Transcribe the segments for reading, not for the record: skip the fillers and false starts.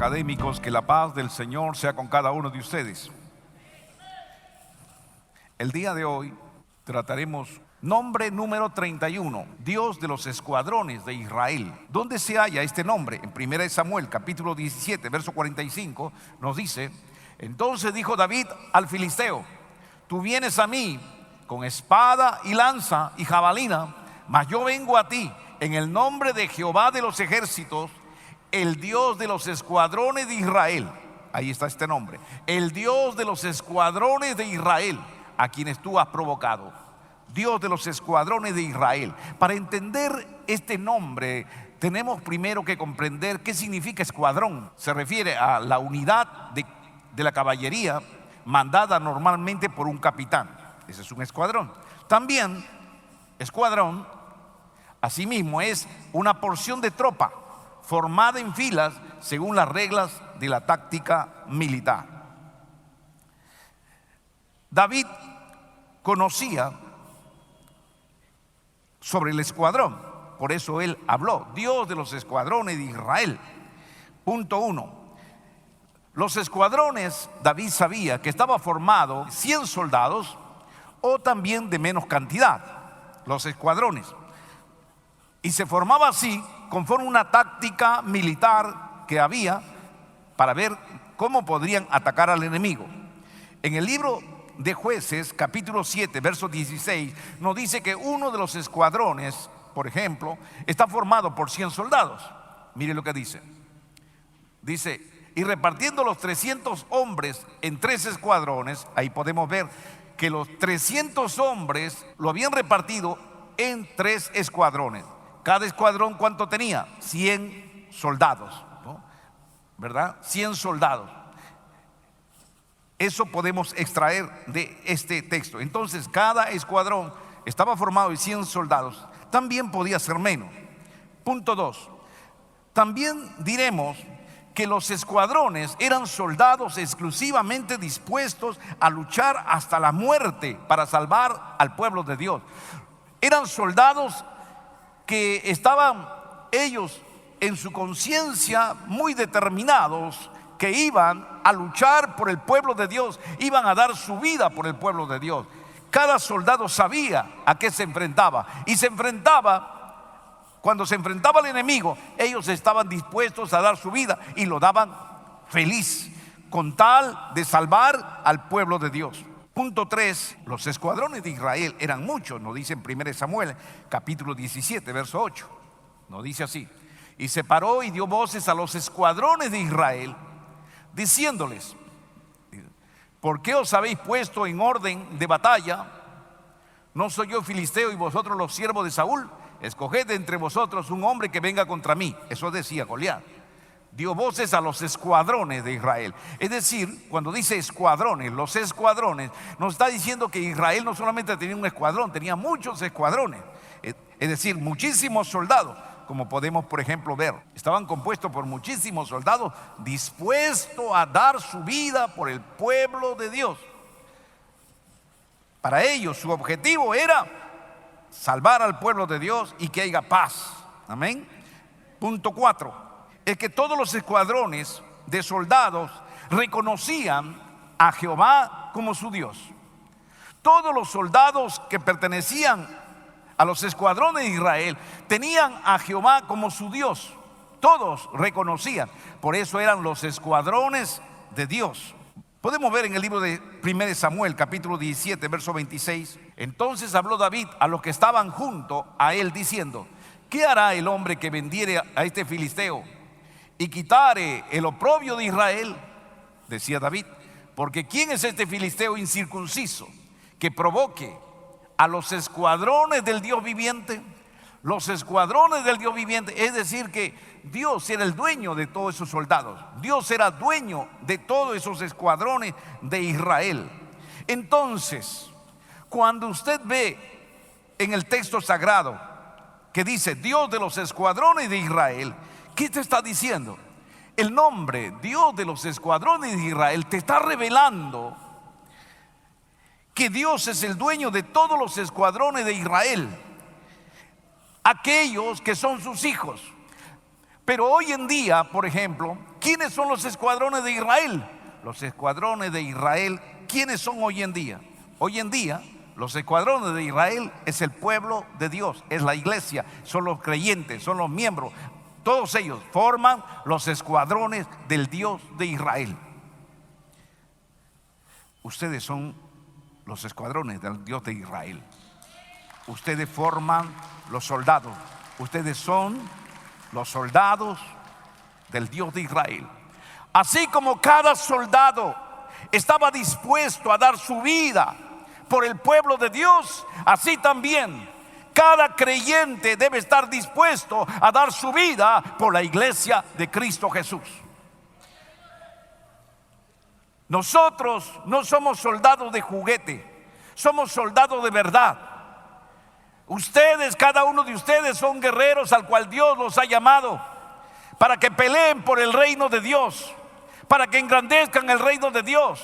académicos, que la paz del Señor sea con cada uno de ustedes. El día de hoy trataremos nombre número 31, Dios de los escuadrones de Israel. ¿Dónde se halla este nombre? En 1 Samuel capítulo 17, verso 45 nos dice: entonces dijo David al filisteo: tú vienes a mí con espada y lanza y jabalina, mas yo vengo a ti en el nombre de Jehová de los ejércitos, el Dios de los escuadrones de Israel. Ahí está este nombre: el Dios de los escuadrones de Israel, a quienes tú has provocado. Dios de los escuadrones de Israel. Para entender este nombre tenemos primero que comprender qué significa escuadrón. Se refiere a la unidad de la caballería mandada normalmente por un capitán. Ese es un escuadrón. También escuadrón asimismo es una porción de tropa formada en filas según las reglas de la táctica militar. David conocía sobre el escuadrón, por eso él habló: Dios de los escuadrones de Israel. Punto 1. Los escuadrones, David sabía que estaba formado 100 soldados o también de menos cantidad, los escuadrones, y se formaba así conforme una táctica militar que había para ver cómo podrían atacar al enemigo. En el libro de Jueces capítulo 7 verso 16 nos dice que uno de los escuadrones, por ejemplo, está formado por 100 soldados. Mire lo que dice: y repartiendo los 300 hombres en 3 escuadrones. Ahí podemos ver que los 300 hombres lo habían repartido en 3 escuadrones. Cada escuadrón, ¿cuánto tenía? 100 soldados, ¿no? ¿Verdad? 100 soldados. Eso podemos extraer de este texto. Entonces, cada escuadrón estaba formado de 100 soldados. También podía ser menos. Punto 2. También diremos que los escuadrones eran soldados exclusivamente dispuestos a luchar hasta la muerte para salvar al pueblo de Dios. Eran soldados que estaban ellos en su conciencia muy determinados, que iban a luchar por el pueblo de Dios, iban a dar su vida por el pueblo de Dios. Cada soldado sabía a qué se enfrentaba, y se enfrentaba, cuando se enfrentaba al enemigo, ellos estaban dispuestos a dar su vida y lo daban feliz, con tal de salvar al pueblo de Dios. Punto 3. Los escuadrones de Israel eran muchos, nos dice en 1 Samuel capítulo 17 verso 8. Nos dice así: y se paró y dio voces a los escuadrones de Israel, diciéndoles: ¿por qué os habéis puesto en orden de batalla? ¿No soy yo filisteo y vosotros los siervos de Saúl? Escoged entre vosotros un hombre que venga contra mí. Eso decía Goliat. Dio voces a los escuadrones de Israel. Es decir, cuando dice escuadrones, los escuadrones, nos está diciendo que Israel no solamente tenía un escuadrón, tenía muchos escuadrones. Es decir, muchísimos soldados, como podemos por ejemplo ver. Estaban compuestos por muchísimos soldados dispuestos a dar su vida por el pueblo de Dios. Para ellos su objetivo era salvar al pueblo de Dios y que haya paz. Amén. Punto 4. Es que todos los escuadrones de soldados reconocían a Jehová como su Dios. Todos los soldados que pertenecían a los escuadrones de Israel tenían a Jehová como su Dios. Todos reconocían. Por eso eran los escuadrones de Dios. Podemos ver en el libro de 1 Samuel capítulo 17 verso 26. Entonces habló David a los que estaban junto a él diciendo: ¿qué hará el hombre que vendiere a este filisteo y quitare el oprobio de Israel? Decía David: porque ¿quién es este filisteo incircunciso que provoque a los escuadrones del Dios viviente? Los escuadrones del Dios viviente, es decir que Dios era el dueño de todos esos soldados. Dios era dueño de todos esos escuadrones de Israel. Entonces, cuando usted ve en el texto sagrado que dice Dios de los escuadrones de Israel, ¿qué te está diciendo? El nombre Dios de los escuadrones de Israel te está revelando que Dios es el dueño de todos los escuadrones de Israel, aquellos que son sus hijos. Pero hoy en día, por ejemplo, ¿quiénes son los escuadrones de Israel? Los escuadrones de Israel, ¿quiénes son hoy en día? Hoy en día, los escuadrones de Israel es el pueblo de Dios, es la iglesia, son los creyentes, son los miembros. Todos ellos forman los escuadrones del Dios de Israel. Ustedes son los escuadrones del Dios de Israel. Ustedes forman los soldados. Ustedes son los soldados del Dios de Israel. Así como cada soldado estaba dispuesto a dar su vida por el pueblo de Dios, así también cada creyente debe estar dispuesto a dar su vida por la iglesia de Cristo Jesús. Nosotros no somos soldados de juguete, somos soldados de verdad. Ustedes, cada uno de ustedes son guerreros al cual Dios los ha llamado para que peleen por el reino de Dios, para que engrandezcan el reino de Dios,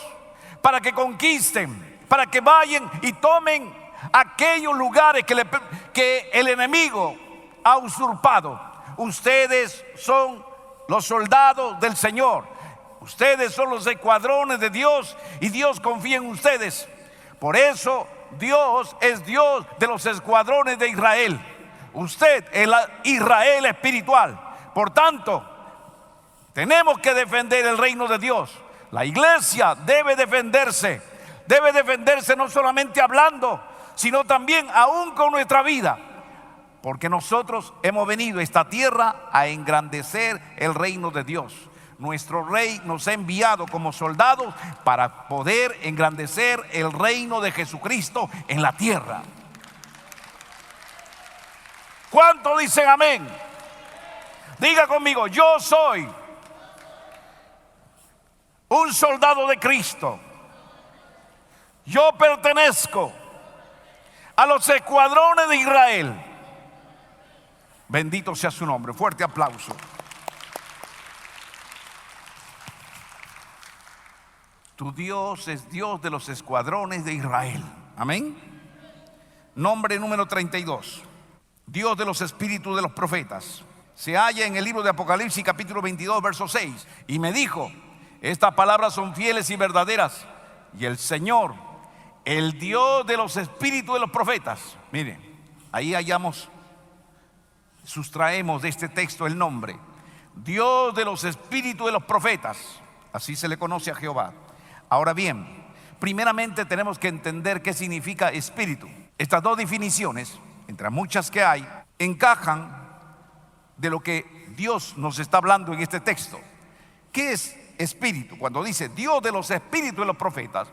para que conquisten, para que vayan y tomen aquellos lugares que el enemigo ha usurpado. Ustedes son los soldados del Señor. Ustedes son los escuadrones de Dios y Dios confía en ustedes. Por eso Dios es Dios de los escuadrones de Israel. Usted es la Israel espiritual. Por tanto, tenemos que defender el reino de Dios. La iglesia debe defenderse no solamente hablando, sino también aún con nuestra vida, porque nosotros hemos venido a esta tierra a engrandecer el reino de Dios. Nuestro rey nos ha enviado como soldados para poder engrandecer el reino de Jesucristo en la tierra. ¿Cuántos dicen amén? Diga conmigo: yo soy un soldado de Cristo. Yo pertenezco a los escuadrones de Israel. Bendito sea su nombre. Fuerte aplauso. Tu Dios es Dios de los escuadrones de Israel. Amén. Nombre número 32. Dios de los espíritus de los profetas. Se halla en el libro de Apocalipsis capítulo 22 verso 6. Y me dijo: estas palabras son fieles y verdaderas. Y el Señor, el Dios de los espíritus de los profetas. Miren, ahí sustraemos de este texto el nombre. Dios de los espíritus de los profetas. Así se le conoce a Jehová. Ahora bien, primeramente tenemos que entender qué significa espíritu. Estas dos definiciones, entre muchas que hay, encajan de lo que Dios nos está hablando en este texto. ¿Qué es espíritu? Cuando dice Dios de los espíritus de los profetas,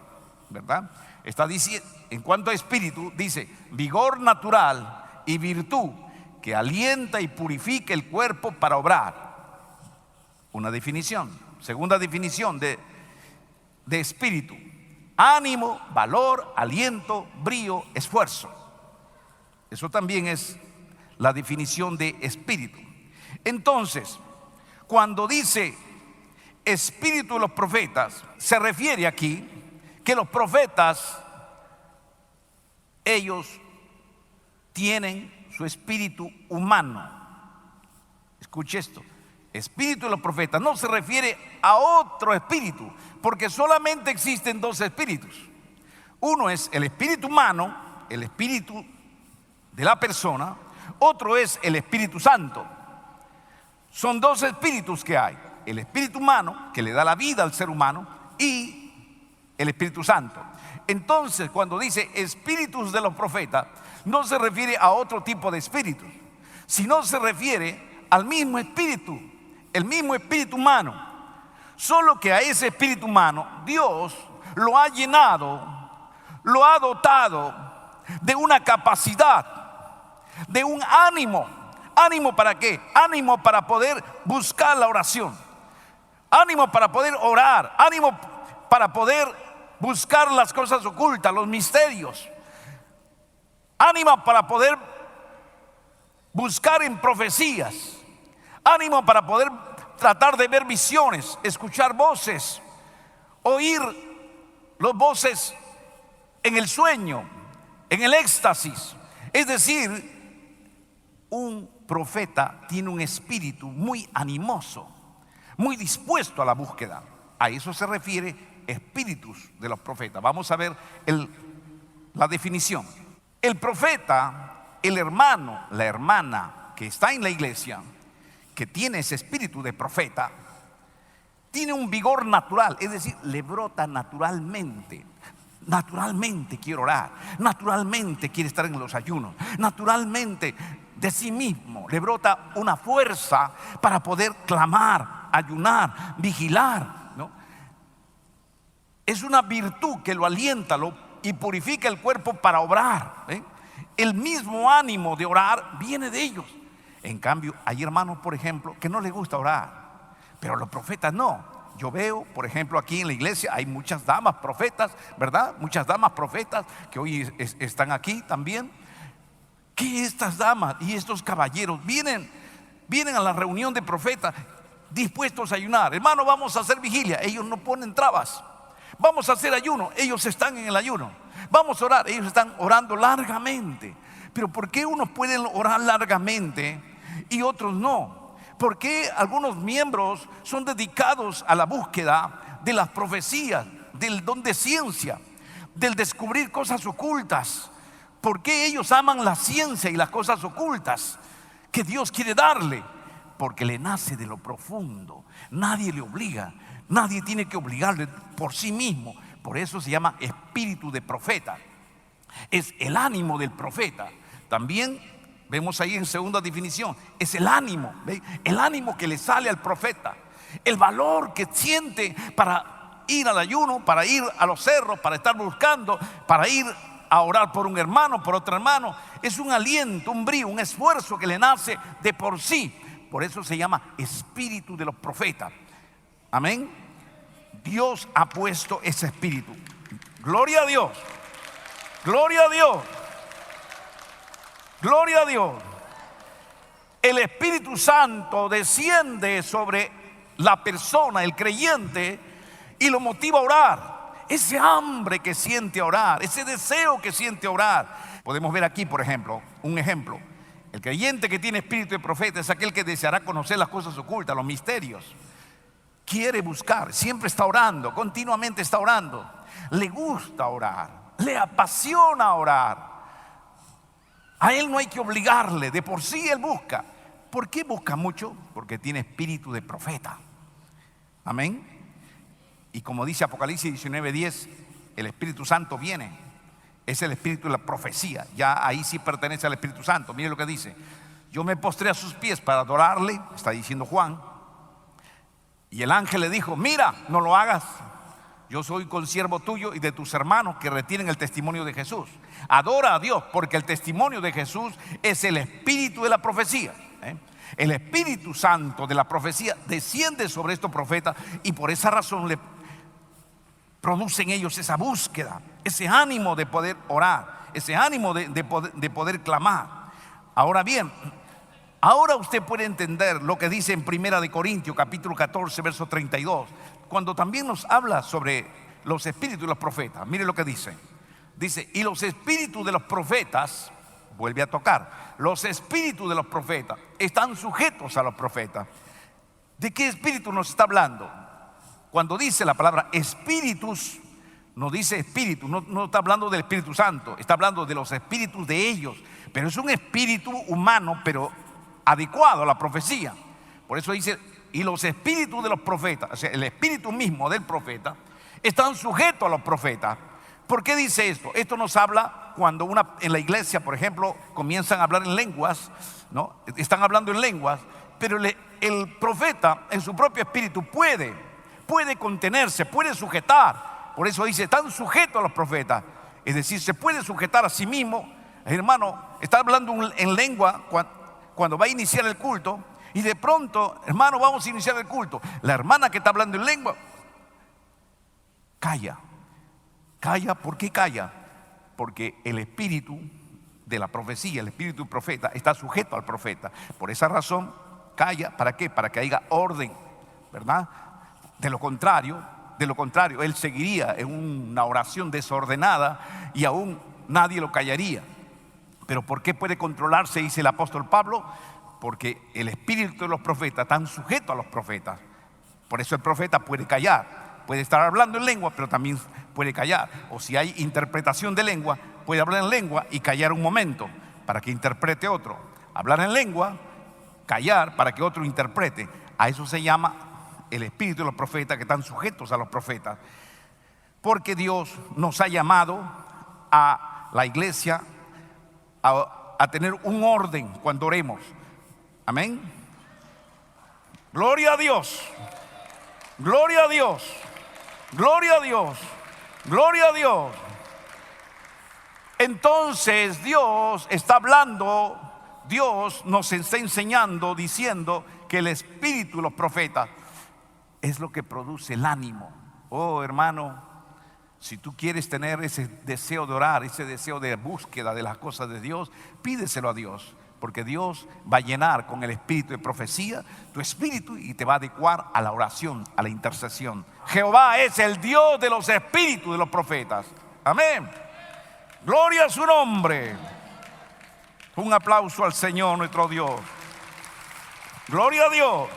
¿verdad? Está diciendo, en cuanto a espíritu, dice vigor natural y virtud que alienta y purifica el cuerpo para obrar. Una definición. Segunda definición de espíritu: ánimo, valor, aliento, brío, esfuerzo. Eso también es la definición de espíritu. Entonces, cuando dice espíritu de los profetas, se refiere aquí que los profetas, ellos tienen su espíritu humano. Escuche esto: espíritu de los profetas no se refiere a otro espíritu, porque solamente existen dos espíritus. Uno es el espíritu humano, el espíritu de la persona. Otro es el Espíritu Santo. Son dos espíritus que hay: el espíritu humano, que le da la vida al ser humano, y el Espíritu Santo. Entonces, cuando dice espíritus de los profetas, no se refiere a otro tipo de espíritus, sino se refiere al mismo espíritu, el mismo espíritu humano. Solo que a ese espíritu humano Dios lo ha llenado, lo ha dotado de una capacidad, de un ánimo. ¿Ánimo para qué? Ánimo para poder buscar la oración, ánimo para poder orar, ánimo para poder buscar las cosas ocultas, los misterios, ánimo para poder buscar en profecías, ánimo para poder tratar de ver visiones, escuchar voces, oír las voces en el sueño, en el éxtasis. Es decir, un profeta tiene un espíritu muy animoso, muy dispuesto a la búsqueda. A eso se refiere espíritus de los profetas. Vamos a ver la definición. El profeta, el hermano, la hermana que está en la iglesia, que tiene ese espíritu de profeta, tiene un vigor natural, es decir, le brota naturalmente. Naturalmente quiere orar, naturalmente quiere estar en los ayunos, naturalmente de sí mismo le brota una fuerza para poder clamar, ayunar, vigilar, ¿no? Es una virtud que lo alienta y purifica el cuerpo para obrar, ¿eh? El mismo ánimo de orar viene de ellos. En cambio, hay hermanos, por ejemplo, que no les gusta orar, pero los profetas no. Yo veo, por ejemplo, aquí en la iglesia hay muchas damas profetas, ¿verdad? Muchas damas profetas que hoy están aquí también. Que estas damas y estos caballeros vienen a la reunión de profetas dispuestos a ayunar. Hermano, vamos a hacer vigilia. Ellos no ponen trabas. Vamos a hacer ayuno. Ellos están en el ayuno. Vamos a orar. Ellos están orando largamente. Pero ¿por qué unos pueden orar largamente y otros no? ¿Por qué algunos miembros son dedicados a la búsqueda de las profecías, del don de ciencia, del descubrir cosas ocultas? ¿Por qué ellos aman la ciencia y las cosas ocultas que Dios quiere darle? Porque le nace de lo profundo. Nadie le obliga, nadie tiene que obligarle por sí mismo. Por eso se llama espíritu de profeta. Es el ánimo del profeta. También vemos ahí en segunda definición, es el ánimo, ¿ve? El ánimo que le sale al profeta, el valor que siente para ir al ayuno, para ir a los cerros, para estar buscando, para ir a orar por un hermano, por otro hermano. Es un aliento, un brío, un esfuerzo que le nace de por sí. Por eso se llama espíritu de los profetas. Amén. Dios ha puesto ese espíritu. Gloria a Dios. Gloria a Dios. Gloria a Dios. El Espíritu Santo desciende sobre la persona, el creyente, y lo motiva a orar. Ese hambre que siente a orar, ese deseo que siente a orar. Podemos ver aquí, por ejemplo, un ejemplo. El creyente que tiene espíritu de profeta es aquel que deseará conocer las cosas ocultas, los misterios. Quiere buscar, siempre está orando, continuamente está orando. Le gusta orar, le apasiona orar. A él no hay que obligarle, de por sí él busca. ¿Por qué busca mucho? Porque tiene espíritu de profeta. Amén. Y como dice Apocalipsis 19:10, el Espíritu Santo viene. Es el espíritu de la profecía. Ya ahí sí pertenece al Espíritu Santo. Mire lo que dice: yo me postré a sus pies para adorarle, está diciendo Juan. Y el ángel le dijo: mira, no lo hagas. Yo soy consiervo tuyo y de tus hermanos que retienen el testimonio de Jesús. Adora a Dios, porque el testimonio de Jesús es el espíritu de la profecía. El Espíritu Santo de la profecía desciende sobre estos profetas y por esa razón le producen ellos esa búsqueda, ese ánimo de poder orar, ese ánimo de poder clamar. Ahora bien, ahora usted puede entender lo que dice en Primera de Corintios capítulo 14 verso 32, cuando también nos habla sobre los espíritus de los profetas. Mire lo que dice. Dice: y los espíritus de los profetas, vuelve a tocar, los espíritus de los profetas están sujetos a los profetas. ¿De qué espíritu nos está hablando? Cuando dice la palabra espíritus, no dice espíritu, no está hablando del Espíritu Santo, está hablando de los espíritus de ellos. Pero es un espíritu humano, pero adecuado a la profecía. Por eso dice: y los espíritus de los profetas, o sea, el espíritu mismo del profeta, están sujetos a los profetas. ¿Por qué dice esto? Esto nos habla cuando en la iglesia, por ejemplo, comienzan a hablar en lenguas, ¿no? Están hablando en lenguas, pero el profeta en su propio espíritu puede contenerse, puede sujetar. Por eso dice: están sujetos a los profetas. Es decir, se puede sujetar a sí mismo. Hermano, está hablando en lengua cuando va a iniciar el culto. Y de pronto, hermano, vamos a iniciar el culto. La hermana que está hablando en lengua calla. Calla, ¿por qué calla? Porque el espíritu de la profecía, el espíritu del profeta, está sujeto al profeta. Por esa razón, calla. ¿Para qué? Para que haya orden, ¿verdad? De lo contrario, él seguiría en una oración desordenada y aún nadie lo callaría. Pero ¿por qué puede controlarse? Dice el apóstol Pablo: porque el espíritu de los profetas están sujetos a los profetas. Por eso el profeta puede callar, puede estar hablando en lengua, pero también puede callar. O si hay interpretación de lengua, puede hablar en lengua y callar un momento para que interprete otro. Hablar en lengua, callar para que otro interprete. A eso se llama el espíritu de los profetas, que están sujetos a los profetas. Porque Dios nos ha llamado a la iglesia a tener un orden cuando oremos. Amén. Gloria a Dios. Gloria a Dios. Gloria a Dios. Gloria a Dios. Entonces Dios está hablando, Dios nos está enseñando, diciendo que el espíritu de los profetas es lo que produce el ánimo. Oh, hermano, si tú quieres tener ese deseo de orar, ese deseo de búsqueda de las cosas de Dios, pídeselo a Dios, porque Dios va a llenar con el espíritu de profecía tu espíritu y te va a adecuar a la oración, a la intercesión. Jehová es el Dios de los espíritus de los profetas. Amén. Gloria a su nombre. Un aplauso al Señor nuestro Dios. Gloria a Dios.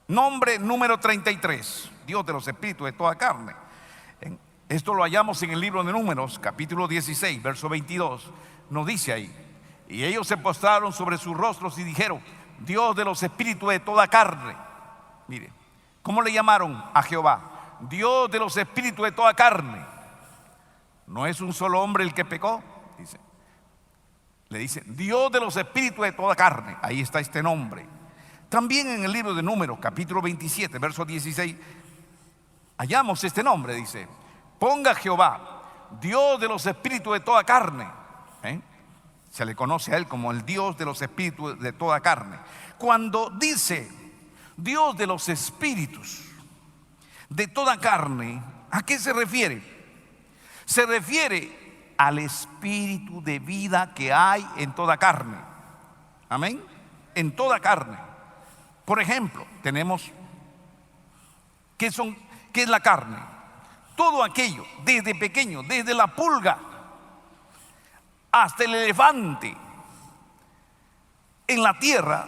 Nombre número 33. Dios de los espíritus de toda carne. Esto lo hallamos en el libro de Números, capítulo 16, verso 22. Nos dice ahí: y ellos se postraron sobre sus rostros y dijeron: Dios de los espíritus de toda carne. Mire, ¿cómo le llamaron a Jehová? Dios de los espíritus de toda carne. ¿No es un solo hombre el que pecó? Dice. Le dice: Dios de los espíritus de toda carne. Ahí está este nombre. También en el libro de Números, capítulo 27, verso 16, hallamos este nombre. Dice: ponga Jehová, Dios de los espíritus de toda carne. Se le conoce a él como el Dios de los espíritus de toda carne. Cuando dice Dios de los espíritus de toda carne, ¿a qué se refiere? Se refiere al espíritu de vida que hay en toda carne. Amén. En toda carne. Por ejemplo, tenemos ¿qué es la carne? Todo aquello, desde pequeño, desde la pulga hasta el elefante en la tierra,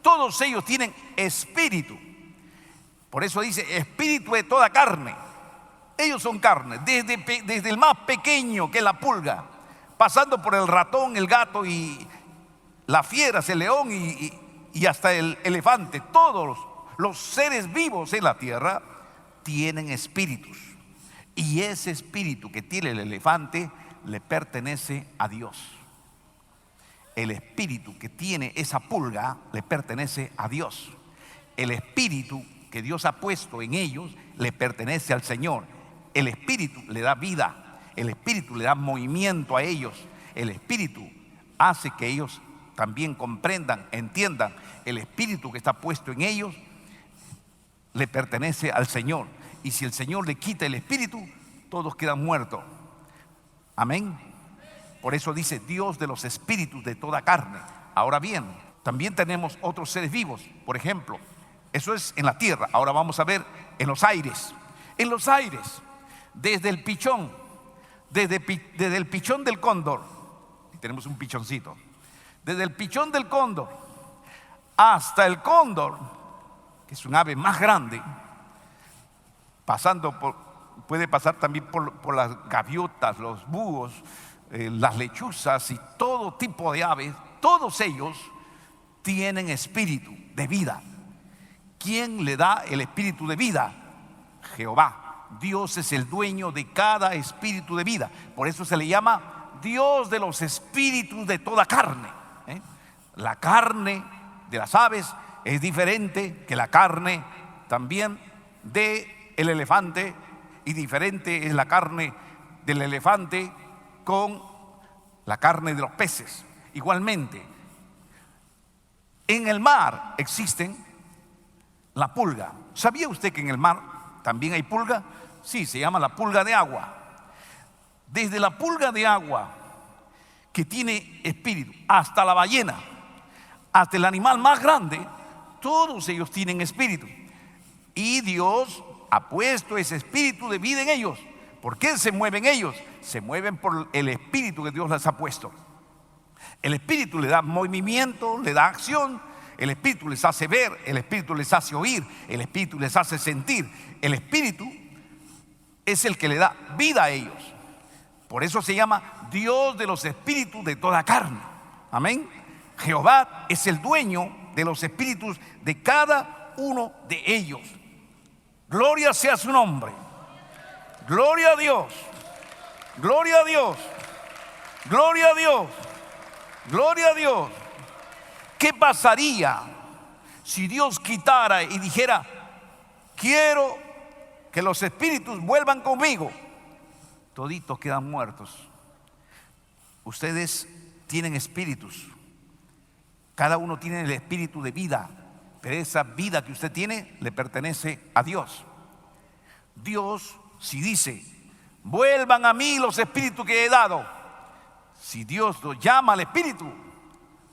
todos ellos tienen espíritu. Por eso dice espíritu de toda carne. Ellos son carne, desde el más pequeño, que es la pulga, pasando por el ratón, el gato y la fiera, el león y hasta el elefante. Todos los seres vivos en la tierra tienen espíritus. Y ese espíritu que tiene el elefante le pertenece a Dios. El espíritu que tiene esa pulga le pertenece a Dios. El espíritu que Dios ha puesto en ellos le pertenece al Señor. El espíritu le da vida. El espíritu le da movimiento a ellos. El espíritu hace que ellos también comprendan, entiendan. El espíritu que está puesto en ellos le pertenece al Señor. Y si el Señor le quita el espíritu, todos quedan muertos. Amén. Por eso dice Dios de los espíritus de toda carne. Ahora bien, también tenemos otros seres vivos. Por ejemplo, eso es en la tierra. Ahora vamos a ver en los aires. En los aires, desde el pichón, desde el pichón del cóndor. Y tenemos un pichoncito. Desde el pichón del cóndor hasta el cóndor, que es un ave más grande, puede pasar también por las gaviotas, los búhos, las lechuzas y todo tipo de aves. Todos ellos tienen espíritu de vida. ¿Quién le da el espíritu de vida? Jehová. Dios es el dueño de cada espíritu de vida. Por eso se le llama Dios de los espíritus de toda carne. La carne de las aves es diferente que la carne también del elefante, y diferente es la carne del elefante con la carne de los peces. Igualmente, en el mar existen la pulga. ¿Sabía usted que en el mar también hay pulga? Sí, se llama la pulga de agua. Desde la pulga de agua, que tiene espíritu, hasta la ballena, hasta el animal más grande, todos ellos tienen espíritu. Y Dios ha puesto ese espíritu de vida en ellos. ¿Por qué se mueven ellos? Se mueven por el espíritu que Dios les ha puesto. El Espíritu le da movimiento, le da acción. El Espíritu les hace ver, el Espíritu les hace oír, el Espíritu les hace sentir. El Espíritu es el que le da vida a ellos. Por eso se llama Dios de los espíritus de toda carne. Amén. Jehová es el dueño de los espíritus de cada uno de ellos. Gloria sea su nombre. Gloria a Dios. Gloria a Dios. Gloria a Dios. Gloria a Dios. ¿Qué pasaría si Dios quitara y dijera: quiero que los espíritus vuelvan conmigo? Toditos quedan muertos. Ustedes tienen espíritus. Cada uno tiene el espíritu de vida, pero esa vida que usted tiene le pertenece a Dios. Dios, si dice: vuelvan a mí los espíritus que he dado, si Dios los llama al espíritu,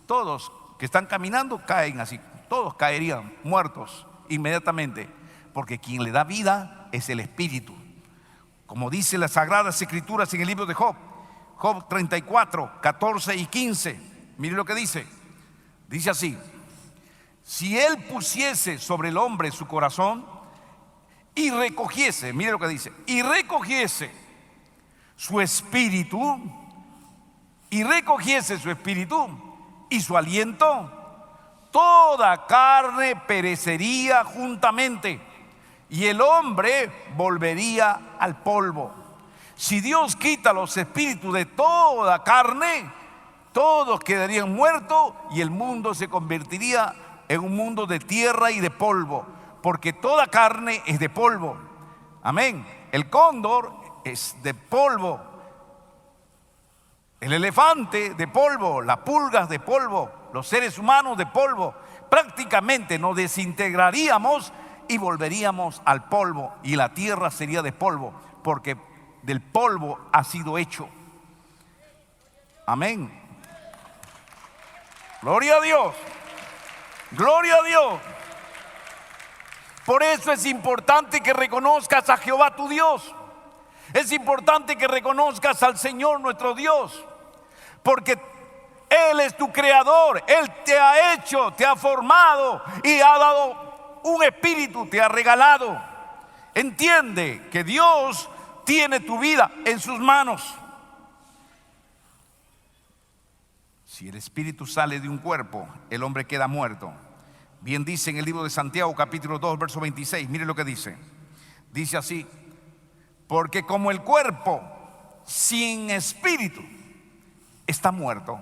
todos que están caminando caen así, todos caerían muertos inmediatamente, porque quien le da vida es el espíritu. Como dice las Sagradas Escrituras en el libro de Job, Job 34, 14 y 15. Mire lo que dice. Dice así: si él pusiese sobre el hombre su corazón y recogiese, mire lo que dice, y recogiese su espíritu, y recogiese su espíritu y su aliento, toda carne perecería juntamente, y el hombre volvería al polvo. Si Dios quita los espíritus de toda carne, todos quedarían muertos y el mundo se convertiría en un mundo de tierra y de polvo, porque toda carne es de polvo. Amén. El cóndor es de polvo, el elefante de polvo, las pulgas de polvo, los seres humanos de polvo. Prácticamente nos desintegraríamos y volveríamos al polvo, y la tierra sería de polvo, porque del polvo ha sido hecho. Amén. Gloria a Dios. Gloria a Dios. Por eso es importante que reconozcas a Jehová tu Dios. Es importante que reconozcas al Señor nuestro Dios, porque Él es tu creador. Él te ha hecho, te ha formado y ha dado un espíritu, te ha regalado. Entiende que Dios tiene tu vida en sus manos. Si el espíritu sale de un cuerpo, el hombre queda muerto. Bien dice en el libro de Santiago capítulo 2 verso 26. Mire lo que dice. Dice así: porque como el cuerpo sin espíritu está muerto.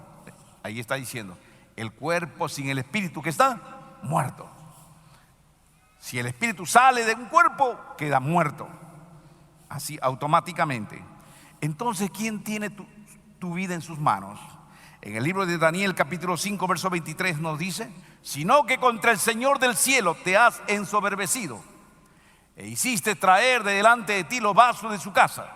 Ahí está diciendo, el cuerpo sin el espíritu que está muerto. Si el espíritu sale de un cuerpo, queda muerto. Así automáticamente. Entonces, ¿quién tiene tu vida en sus manos? En el libro de Daniel capítulo 5 verso 23 nos dice: sino que contra el Señor del cielo te has ensoberbecido e hiciste traer de delante de ti los vasos de su casa.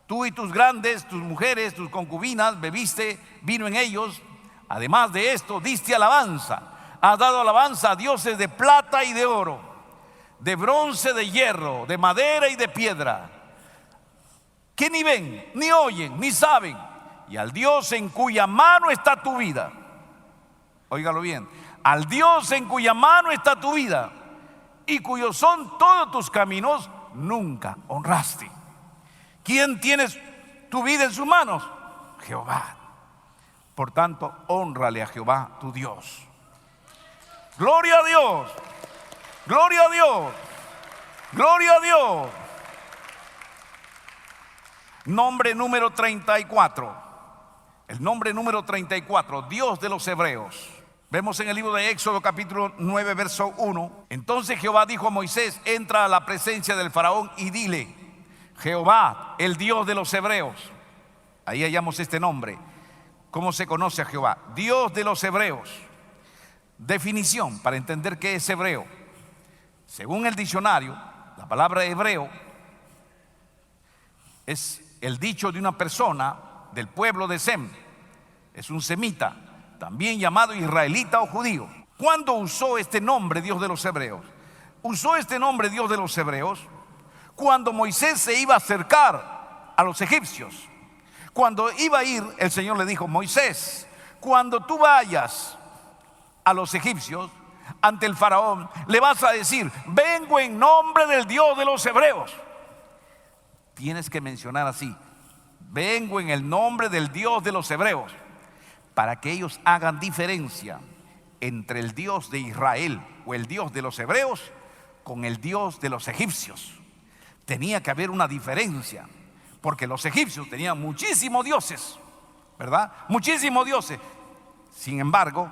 Tú y tus grandes, tus mujeres, tus concubinas, bebiste vino en ellos. Además de esto, diste alabanza. Has dado alabanza a dioses de plata y de oro, de bronce, de hierro, de madera y de piedra, que ni ven, ni oyen, ni saben, y al Dios en cuya mano está tu vida. Óigalo bien: al Dios en cuya mano está tu vida y cuyos son todos tus caminos, nunca honraste. ¿Quién tiene tu vida en sus manos? Jehová. Por tanto, hónrale a Jehová tu Dios. Gloria a Dios. Gloria a Dios. Gloria a Dios. Nombre número 34. El nombre número 34, Dios de los hebreos. Vemos en el libro de Éxodo capítulo 9 verso 1. Entonces Jehová dijo a Moisés: entra a la presencia del faraón y dile: Jehová, el Dios de los hebreos. Ahí hallamos este nombre. ¿Cómo se conoce a Jehová? Dios de los hebreos. Definición para entender qué es hebreo. Según el diccionario, la palabra hebreo es el dicho de una persona del pueblo de Sem. Es un semita, también llamado israelita o judío. ¿Cuándo usó este nombre Dios de los hebreos? Usó este nombre Dios de los hebreos cuando Moisés se iba a acercar a los egipcios. Cuando iba a ir, el Señor le dijo: Moisés, cuando tú vayas a los egipcios, ante el faraón, le vas a decir: vengo en nombre del Dios de los hebreos. Tienes que mencionar así: vengo en el nombre del Dios de los hebreos, para que ellos hagan diferencia entre el Dios de Israel o el Dios de los hebreos con el Dios de los egipcios. Tenía que haber una diferencia, porque los egipcios tenían muchísimos dioses, ¿verdad? Muchísimos dioses. Sin embargo,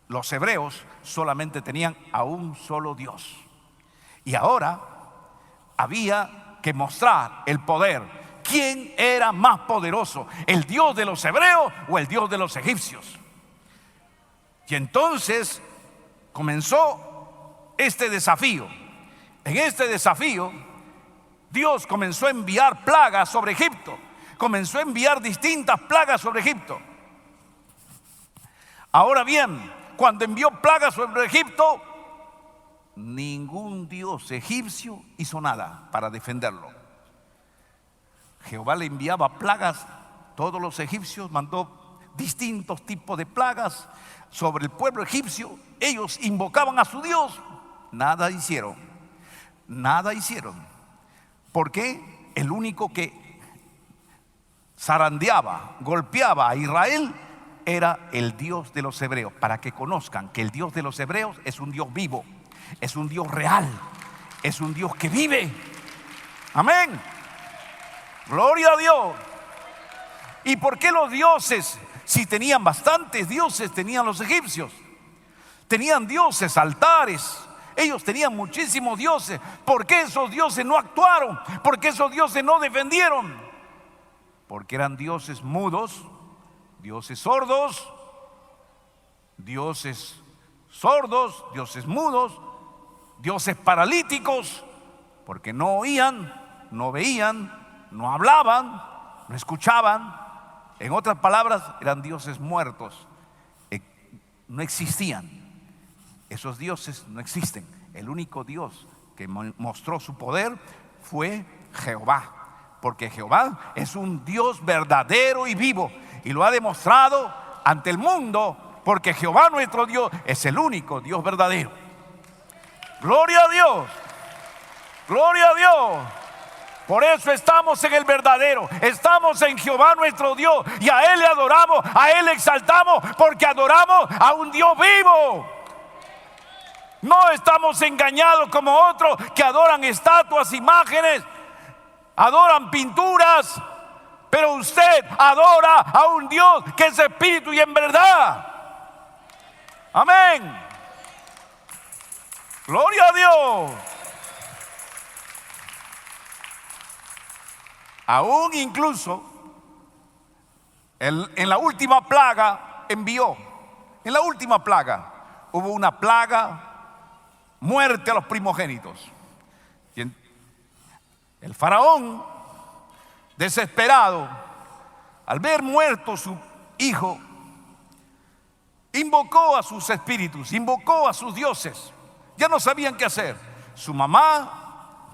los hebreos solamente tenían a un solo Dios. Y ahora había que mostrar el poder. ¿Quién era más poderoso? ¿El Dios de los hebreos o el Dios de los egipcios? Y entonces comenzó este desafío. En este desafío, Dios comenzó a enviar plagas sobre Egipto. Comenzó a enviar distintas plagas sobre Egipto. Ahora bien, cuando envió plagas sobre Egipto, ningún dios egipcio hizo nada para defenderlo. Jehová le enviaba plagas. Todos los egipcios mandó distintos tipos de plagas sobre el pueblo egipcio. Ellos invocaban a su Dios. Nada hicieron. Nada hicieron. Porque el único que zarandeaba, golpeaba a Israel era el Dios de los hebreos. Para que conozcan que el Dios de los hebreos es un Dios vivo, es un Dios real, es un Dios que vive. Amén. Gloria a Dios. ¿Y por qué los dioses? Si tenían bastantes dioses, tenían los egipcios. Tenían dioses, altares. Ellos tenían muchísimos dioses. ¿Por qué esos dioses no actuaron? ¿Por qué esos dioses no defendieron? Porque eran dioses mudos, dioses sordos, dioses mudos, dioses paralíticos, porque no oían, no veían, no hablaban, no escuchaban. En otras palabras, eran dioses muertos. No existían. Esos dioses no existen. El único Dios que mostró su poder fue Jehová, porque Jehová es un Dios verdadero y vivo, y lo ha demostrado ante el mundo, porque Jehová nuestro Dios es el único Dios verdadero. Gloria a Dios. Gloria a Dios. Por eso estamos en el verdadero, estamos en Jehová nuestro Dios, y a Él le adoramos, a Él le exaltamos, porque adoramos a un Dios vivo. No estamos engañados como otros que adoran estatuas, imágenes, adoran pinturas, pero usted adora a un Dios que es espíritu y en verdad. Amén. Gloria a Dios. Aún incluso en la última plaga envió. En la última plaga hubo una plaga, muerte a los primogénitos. Y el faraón, desesperado, al ver muerto su hijo, invocó a sus espíritus, invocó a sus dioses. Ya no sabían qué hacer. Su mamá,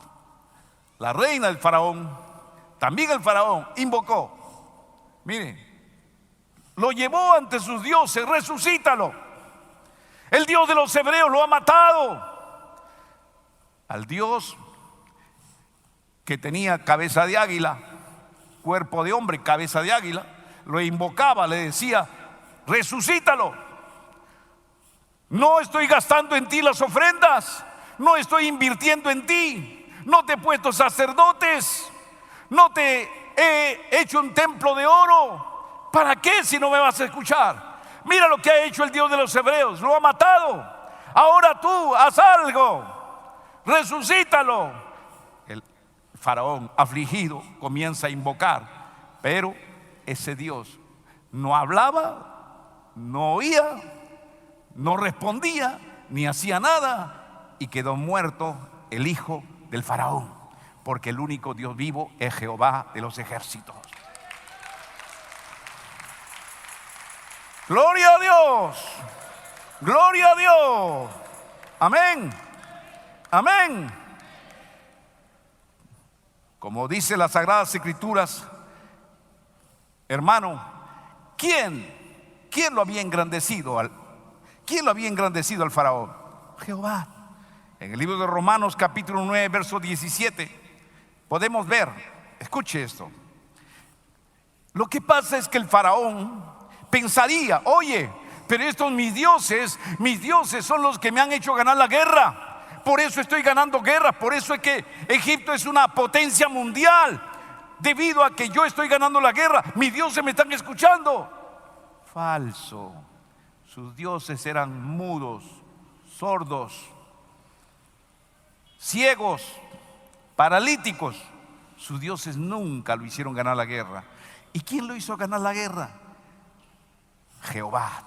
la reina del faraón, también el faraón invocó. Miren, lo llevó ante sus dioses. Resucítalo. El Dios de los hebreos lo ha matado. Al Dios que tenía cabeza de águila, cuerpo de hombre, cabeza de águila, lo invocaba, le decía: resucítalo. No estoy gastando en ti las ofrendas, no estoy invirtiendo en ti, no te he puesto sacerdotes, no te he hecho un templo de oro. ¿Para qué si no me vas a escuchar? Mira lo que ha hecho el Dios de los hebreos, lo ha matado. Ahora tú haz algo, resucítalo. El faraón, afligido, comienza a invocar, pero ese Dios no hablaba, no oía, no respondía, ni hacía nada, y quedó muerto el hijo del faraón, porque el único Dios vivo es Jehová de los ejércitos. Gloria a Dios. Gloria a Dios. Amén. Amén. Como dice las Sagradas Escrituras, hermano, ¿quién ¿quién lo había engrandecido al faraón? Jehová. En el libro de Romanos capítulo 9 verso 17 podemos ver, escuche esto. Lo que pasa es que el faraón pensaría: oye, pero estos mis dioses son los que me han hecho ganar la guerra. Por eso estoy ganando guerra. Por eso es que Egipto es una potencia mundial. Debido a que yo estoy ganando la guerra, mis dioses me están escuchando. Falso. Sus dioses eran mudos, sordos, ciegos, paralíticos. Sus dioses nunca lo hicieron ganar la guerra. ¿Y quién lo hizo ganar la guerra? Jehová.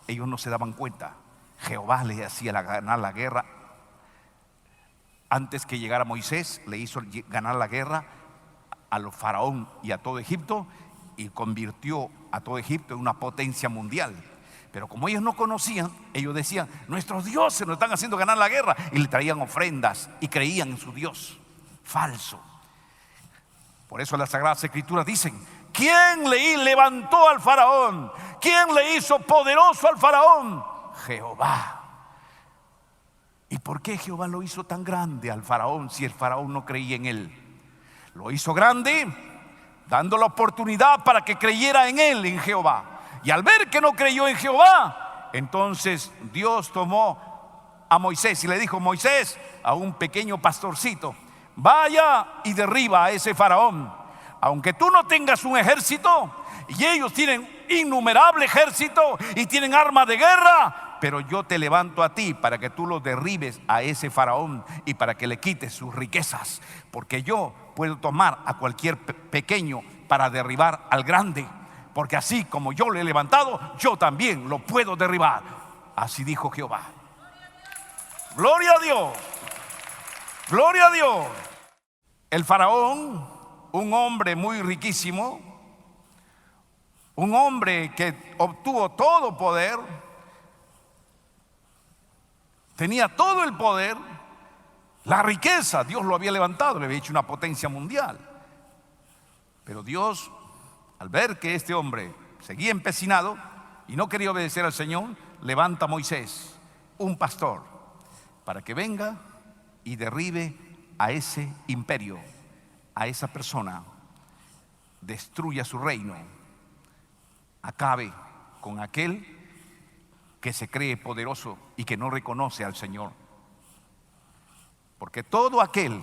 Ellos no se daban cuenta. Jehová les hacía ganar la guerra. Antes que llegara Moisés, le hizo ganar la guerra al faraón y a todo Egipto, y convirtió a todo Egipto en una potencia mundial. Pero como ellos no conocían, ellos decían: nuestros dioses nos están haciendo ganar la guerra, y le traían ofrendas y creían en su Dios. Falso. Por eso las Sagradas Escrituras dicen: ¿quién le levantó al faraón? ¿Quién le hizo poderoso al faraón? Jehová. ¿Y por qué Jehová lo hizo tan grande al faraón si el faraón no creía en él? Lo hizo grande dando la oportunidad para que creyera en él, en Jehová. Y al ver que no creyó en Jehová, entonces Dios tomó a Moisés y le dijo: Moisés, a un pequeño pastorcito, vaya y derriba a ese faraón. Aunque tú no tengas un ejército, y ellos tienen innumerable ejército y tienen armas de guerra, pero yo te levanto a ti para que tú lo derribes a ese faraón y para que le quites sus riquezas, porque yo puedo tomar a cualquier pequeño para derribar al grande, porque así como yo lo he levantado, yo también lo puedo derribar. Así dijo Jehová. Gloria a Dios. Gloria a Dios. El faraón, un hombre muy riquísimo, un hombre que obtuvo todo poder, tenía todo el poder, la riqueza. Dios lo había levantado, le había hecho una potencia mundial. Pero Dios, al ver que este hombre seguía empecinado y no quería obedecer al Señor, levanta a Moisés, un pastor, para que venga y derribe a ese imperio, a esa persona, destruya su reino, acabe con aquel que se cree poderoso y que no reconoce al Señor. Porque todo aquel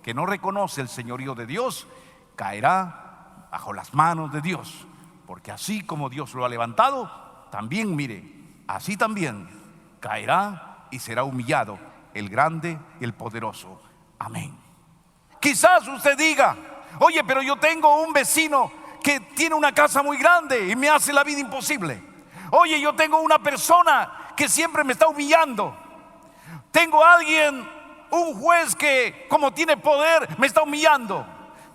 que no reconoce el señorío de Dios caerá bajo las manos de Dios. Porque así como Dios lo ha levantado, también, mire, así también caerá y será humillado el grande y el poderoso. Amén. Quizás usted diga: oye, pero yo tengo un vecino que tiene una casa muy grande y me hace la vida imposible. Oye, yo tengo una persona que siempre me está humillando. Tengo a alguien, un juez que como tiene poder me está humillando.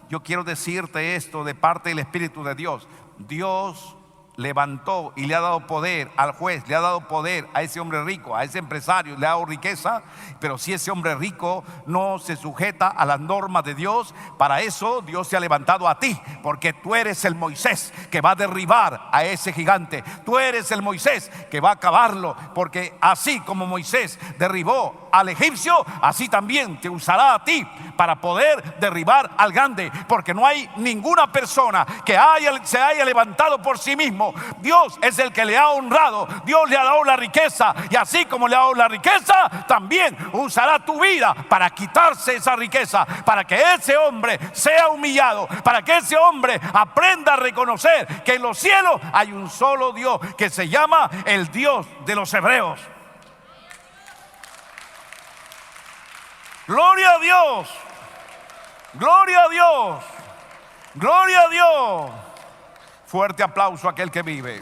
Yo quiero decirte esto de parte del Espíritu de Dios. Dios levantó y le ha dado poder al juez, le ha dado poder a ese hombre rico, a ese empresario, le ha dado riqueza. Pero si ese hombre rico no se sujeta a las normas de Dios, para eso Dios te ha levantado a ti, porque tú eres el Moisés que va a derribar a ese gigante. Tú eres el Moisés que va a acabarlo, porque así como Moisés derribó al egipcio, así también te usará a ti para poder derribar al grande, porque no hay ninguna persona que se haya levantado por sí mismo. Dios es el que le ha honrado, Dios le ha dado la riqueza, y así como le ha dado la riqueza, también usará tu vida para quitarse esa riqueza, para que ese hombre sea humillado, para que ese hombre aprenda a reconocer que en los cielos hay un solo Dios, que se llama el Dios de los hebreos. Gloria a Dios, gloria a Dios, gloria a Dios. Fuerte aplauso a aquel que vive.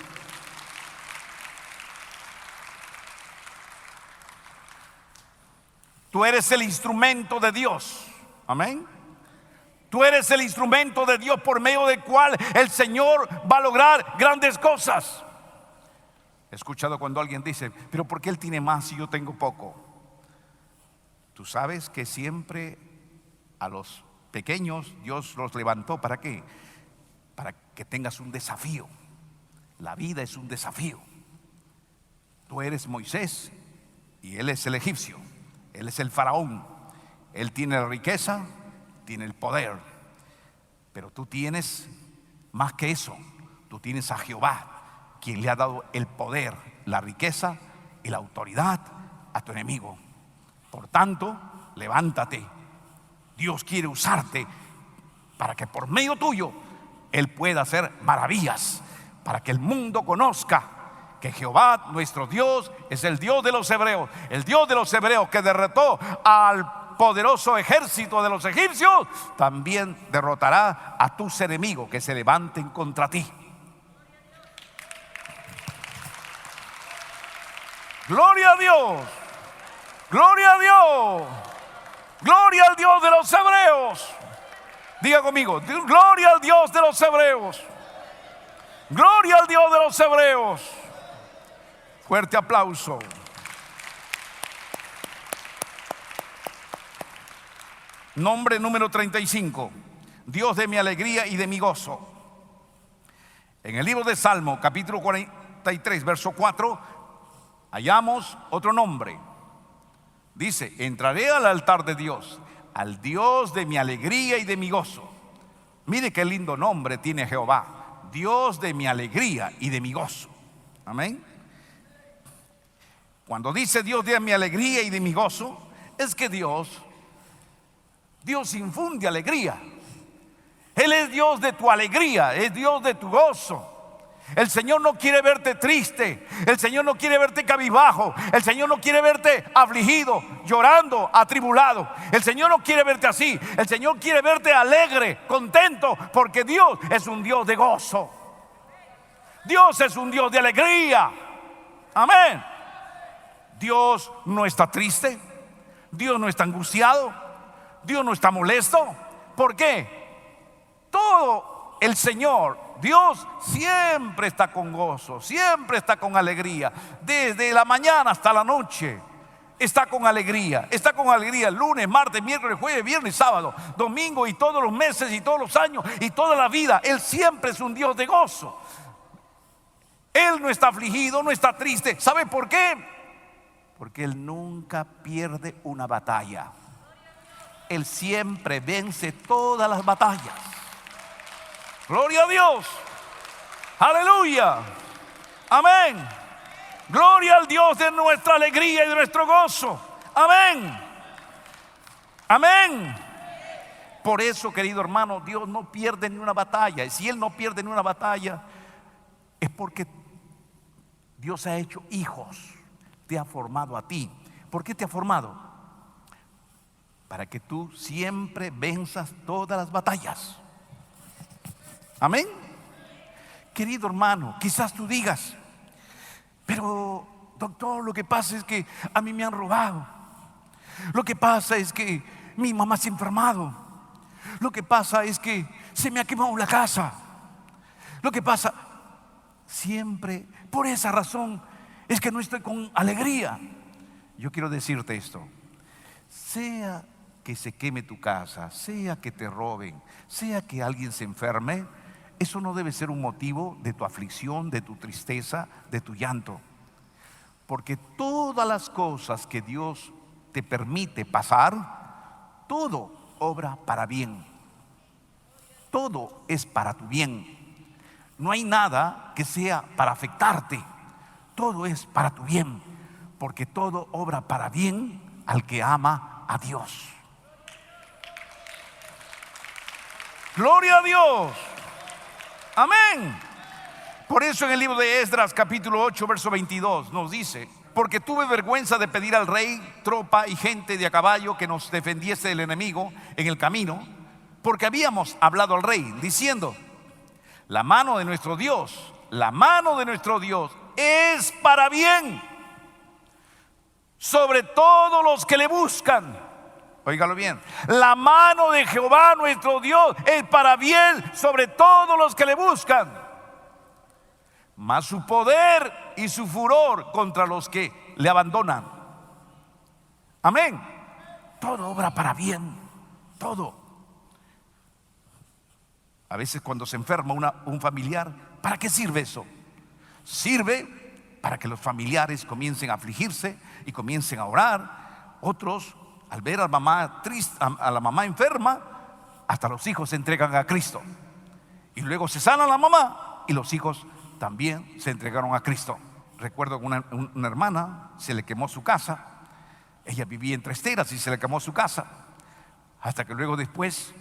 Tú eres el instrumento de Dios. Amén. Tú eres el instrumento de Dios por medio del cual el Señor va a lograr grandes cosas. He escuchado cuando alguien dice: pero ¿por qué él tiene más y yo tengo poco? Tú sabes que siempre a los pequeños Dios los levantó. ¿Para qué? Para que tengas un desafío. La vida es un desafío. Tú eres Moisés y él es el egipcio. Él es el faraón. Él tiene la riqueza, tiene el poder. Pero tú tienes más que eso. Tú tienes a Jehová, quien le ha dado el poder, la riqueza y la autoridad a tu enemigo. Por tanto, levántate. Dios quiere usarte para que por medio tuyo Él pueda hacer maravillas, para que el mundo conozca que Jehová nuestro Dios es el Dios de los hebreos, el Dios de los hebreos que derrotó al poderoso ejército de los egipcios. También derrotará a tus enemigos que se levanten contra ti. Gloria a Dios, gloria a Dios, gloria al Dios de los hebreos. Diga conmigo, gloria al Dios de los hebreos, gloria al Dios de los hebreos. Fuerte aplauso. Nombre número 35. Dios de mi alegría y de mi gozo. En el libro de Salmo, capítulo 43, verso 4, hallamos otro nombre. Dice: entraré al altar de Dios, al Dios de mi alegría y de mi gozo. Mire qué lindo nombre tiene Jehová: Dios de mi alegría y de mi gozo. Amén. Cuando dice Dios de mi alegría y de mi gozo, es que Dios infunde alegría. Él es Dios de tu alegría, es Dios de tu gozo. El Señor no quiere verte triste, el Señor no quiere verte cabizbajo, el Señor no quiere verte afligido, llorando, atribulado. El Señor no quiere verte así. El Señor quiere verte alegre, contento, porque Dios es un Dios de gozo. Dios es un Dios de alegría. Amén. Dios no está triste, Dios no está angustiado, Dios no está molesto. ¿Por qué? Todo el Señor, Dios, siempre está con gozo, siempre está con alegría. Desde la mañana hasta la noche está con alegría. Está con alegría lunes, martes, miércoles, jueves, viernes, sábado, domingo, y todos los meses y todos los años y toda la vida. Él siempre es un Dios de gozo. Él no está afligido, no está triste. ¿Sabe por qué? Porque Él nunca pierde una batalla. Él siempre vence todas las batallas. Gloria a Dios. Aleluya. Amén. Gloria al Dios de nuestra alegría y de nuestro gozo. Amén. Amén. Por eso, querido hermano, Dios no pierde ni una batalla. Y si Él no pierde ni una batalla, es porque Dios ha hecho hijos. Te ha formado a ti. ¿Por qué te ha formado? Para que tú siempre venzas todas las batallas. Amén. Querido hermano, quizás tú digas: pero doctor, lo que pasa es que a mí me han robado. Lo que pasa es que mi mamá se ha enfermado. Lo que pasa es que se me ha quemado la casa. Lo que pasa, siempre por esa razón es que no estoy con alegría. Yo quiero decirte esto: sea que se queme tu casa, sea que te roben, sea que alguien se enferme, eso no debe ser un motivo de tu aflicción, de tu tristeza, de tu llanto. Porque todas las cosas que Dios te permite pasar, todo obra para bien. Todo es para tu bien. No hay nada que sea para afectarte. Todo es para tu bien, porque todo obra para bien al que ama a Dios. Gloria a Dios. Amén. Por eso en el libro de Esdras, capítulo 8, verso 22, nos dice: porque tuve vergüenza de pedir al rey tropa y gente de a caballo que nos defendiese del enemigo en el camino, porque habíamos hablado al rey diciendo: la mano de nuestro Dios, la mano de nuestro Dios es para bien sobre todos los que le buscan. Óigalo bien: la mano de Jehová nuestro Dios es para bien sobre todos los que le buscan, mas su poder y su furor contra los que le abandonan. Amén. Todo obra para bien, todo. A veces cuando se enferma un familiar, ¿para qué sirve eso? Sirve para que los familiares comiencen a afligirse y comiencen a orar. Otros, al ver a la mamá triste, a la mamá enferma, hasta los hijos se entregan a Cristo. Y luego se sana la mamá y los hijos también se entregaron a Cristo. Recuerdo que una hermana se le quemó su casa. Ella vivía en Tres Teras y se le quemó su casa. Hasta que luego después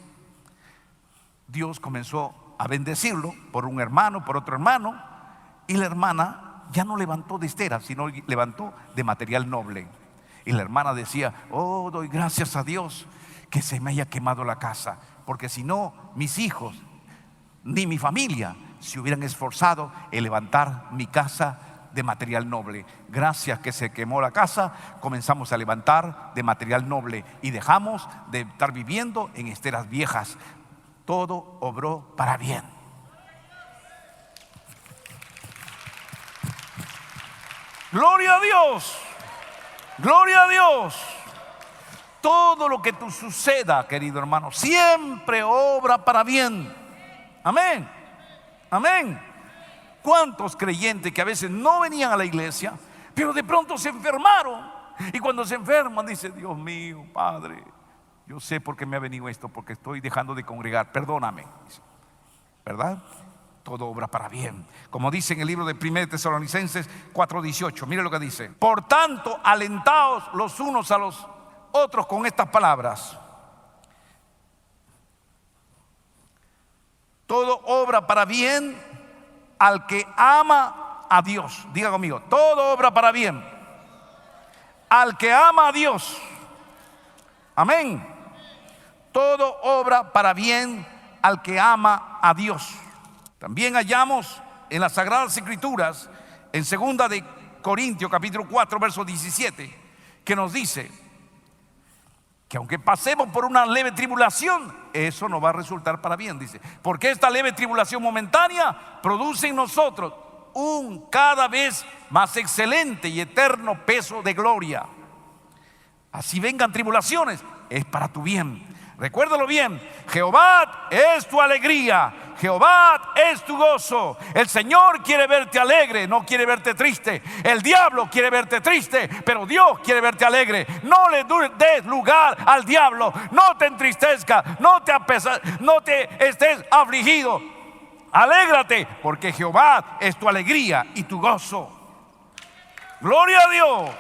Dios comenzó a bendecirlo por un hermano, por otro hermano. Y la hermana ya no levantó de esteras, sino levantó de material noble. Y la hermana decía: oh, doy gracias a Dios que se me haya quemado la casa, porque si no, mis hijos ni mi familia se hubieran esforzado en levantar mi casa de material noble. Gracias que se quemó la casa, comenzamos a levantar de material noble y dejamos de estar viviendo en esteras viejas. Todo obró para bien. Gloria a Dios, gloria a Dios. Todo lo que te suceda, querido hermano, siempre obra para bien. Amén, amén. ¿Cuántos creyentes que a veces no venían a la iglesia, pero de pronto se enfermaron? Y cuando se enferman dicen: Dios mío, Padre, yo sé por qué me ha venido esto, porque estoy dejando de congregar, perdóname. ¿Verdad? Todo obra para bien. Como dice en el libro de 1 Tesalonicenses 4:18, mire lo que dice: por tanto, alentaos los unos a los otros con estas palabras. Todo obra para bien al que ama a Dios. Diga conmigo: todo obra para bien al que ama a Dios. Amén. Todo obra para bien al que ama a Dios. También hallamos en las Sagradas Escrituras, en 2 de Corintios capítulo 4 verso 17, que nos dice que aunque pasemos por una leve tribulación, eso nos va a resultar para bien. Dice: porque esta leve tribulación momentánea produce en nosotros un cada vez más excelente y eterno peso de gloria. Así vengan tribulaciones, es para tu bien. Recuérdalo bien: Jehová es tu alegría, Jehová es tu gozo. El Señor quiere verte alegre, no quiere verte triste. El diablo quiere verte triste, pero Dios quiere verte alegre. No le des lugar al diablo. No te entristezcas, no te estés afligido. Alégrate, porque Jehová es tu alegría y tu gozo. Gloria a Dios,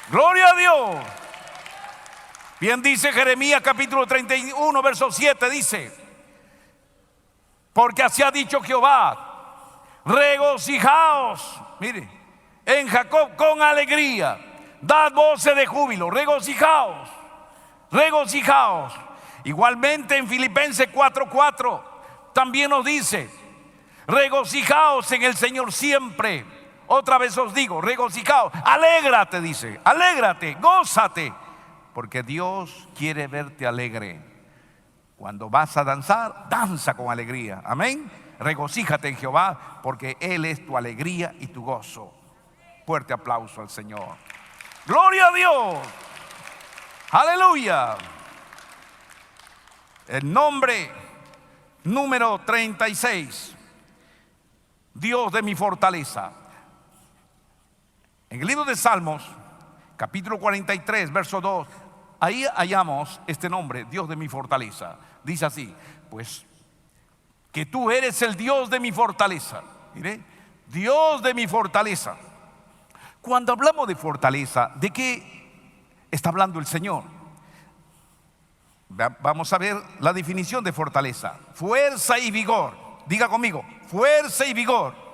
gloria a Dios. Bien dice Jeremías capítulo 31 verso 7, dice: porque así ha dicho Jehová, regocijaos, mire, en Jacob con alegría, dad voces de júbilo, regocijaos, regocijaos. Igualmente en Filipenses 4:4 también nos dice: regocijaos en el Señor siempre. Otra vez os digo, regocijaos, alégrate, dice, alégrate, gózate, porque Dios quiere verte alegre. Cuando vas a danzar, danza con alegría. Amén. Regocíjate en Jehová, porque Él es tu alegría y tu gozo. Fuerte aplauso al Señor. Gloria a Dios. Aleluya. El nombre número 36: Dios de mi fortaleza. En el libro de Salmos capítulo 43 verso 2, ahí hallamos este nombre: Dios de mi fortaleza. Dice así: pues que tú eres el Dios de mi fortaleza. Mire, Dios de mi fortaleza. Cuando hablamos de fortaleza, ¿de qué está hablando el Señor? Vamos a ver la definición de fortaleza: fuerza y vigor. Diga conmigo: fuerza y vigor.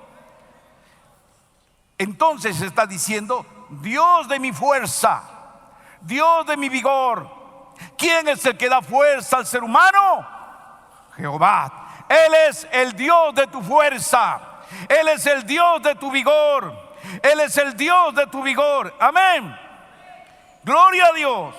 Entonces está diciendo: Dios de mi fuerza, Dios de mi vigor. ¿Quién es el que da fuerza al ser humano? Jehová. Él es el Dios de tu fuerza, Él es el Dios de tu vigor, Él es el Dios de tu vigor. Amén. Gloria a Dios.